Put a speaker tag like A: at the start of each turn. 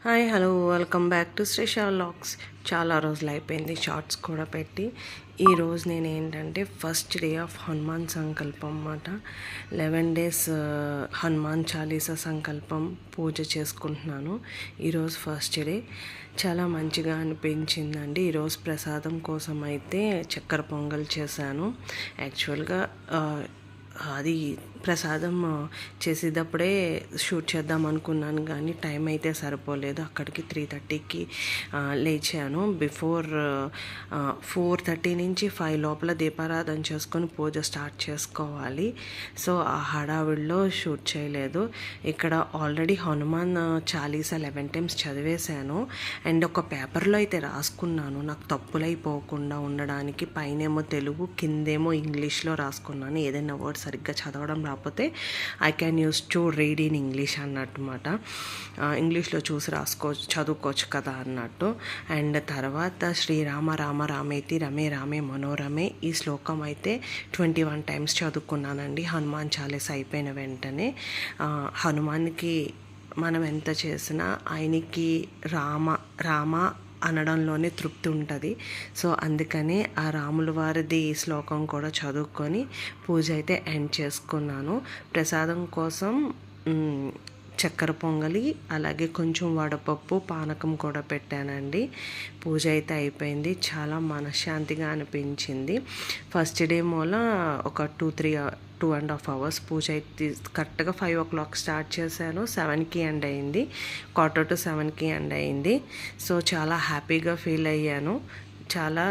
A: Hi hello welcome back to Srisha vlogs. చాలా రోజులు అయిపోయింది షార్ట్స్ కూడా పెట్టి. ఈరోజు నేను ఏంటంటే ఫస్ట్ డే ఆఫ్ హనుమాన్ సంకల్పం అన్నమాట. 11 days హనుమాన్ చాలీసా సంకల్పం పూజ చేసుకుంటున్నాను. ఈరోజు ఫస్ట్ డే చాలా మంచిగా అనిపించిందండి. ఈరోజు ప్రసాదం కోసం అయితే చక్కెర పొంగల్ చేశాను. యాక్చువల్గా అది ప్రసాదం చేసేటప్పుడే షూట్ చేద్దాం అనుకున్నాను, కానీ టైం అయితే సరిపోలేదు. అక్కడికి 3:30కి లేచాను. బిఫోర్ 4:30 నుంచి 5 లోపల దీపారాధన చేసుకొని పూజ స్టార్ట్ చేసుకోవాలి. సో ఆ హడావిడిలో షూట్ చేయలేదు. ఇక్కడ ఆల్రెడీ హనుమాన్ చాలీసా 11 times చదివేశాను. అండ్ ఒక పేపర్లో అయితే రాసుకున్నాను, నాకు తప్పులైపోకుండా ఉండడానికి. పైనేమో తెలుగు, కిందేమో ఇంగ్లీష్లో రాసుకున్నాను. ఏదైనా వర్డ్ సరిగ్గా చదవడం రాకపోతే I can use to read in English అన్నట్టుమాట. ఇంగ్లీష్లో చూసి చదువుకోవచ్చు కదా అన్నట్టు. అండ్ తర్వాత శ్రీరామ రామ రామేతి రమే రామే మనోరమే ఈ శ్లోకం అయితే 21 times చదువుకున్నానండి. హనుమాన్ చాలీసా అయిపోయిన వెంటనే హనుమాన్కి మనం ఎంత చేసినా ఆయనకి రామ అనడంలోనే తృప్తి ఉంటుంది. సో అందుకని ఆ రాముల వారిది శ్లోకం కూడా చదువుకొని పూజ అయితే ఎండ్ చేసుకున్నాను. ప్రసాదం కోసం చక్కెర పొంగలి, అలాగే కొంచెం వడపప్పు, పానకం కూడా పెట్టానండి. పూజ అయితే అయిపోయింది. చాలా మనశ్శాంతిగా అనిపించింది. ఫస్ట్ డే మూల ఒక 2.5 hours పూజ అయితే కరెక్ట్గా 5 o'clock స్టార్ట్ చేశాను. 7కి ఎండ్ అయింది. 6:45కి ఎండ్ అయింది. సో చాలా హ్యాపీగా ఫీల్ అయ్యాను. చాలా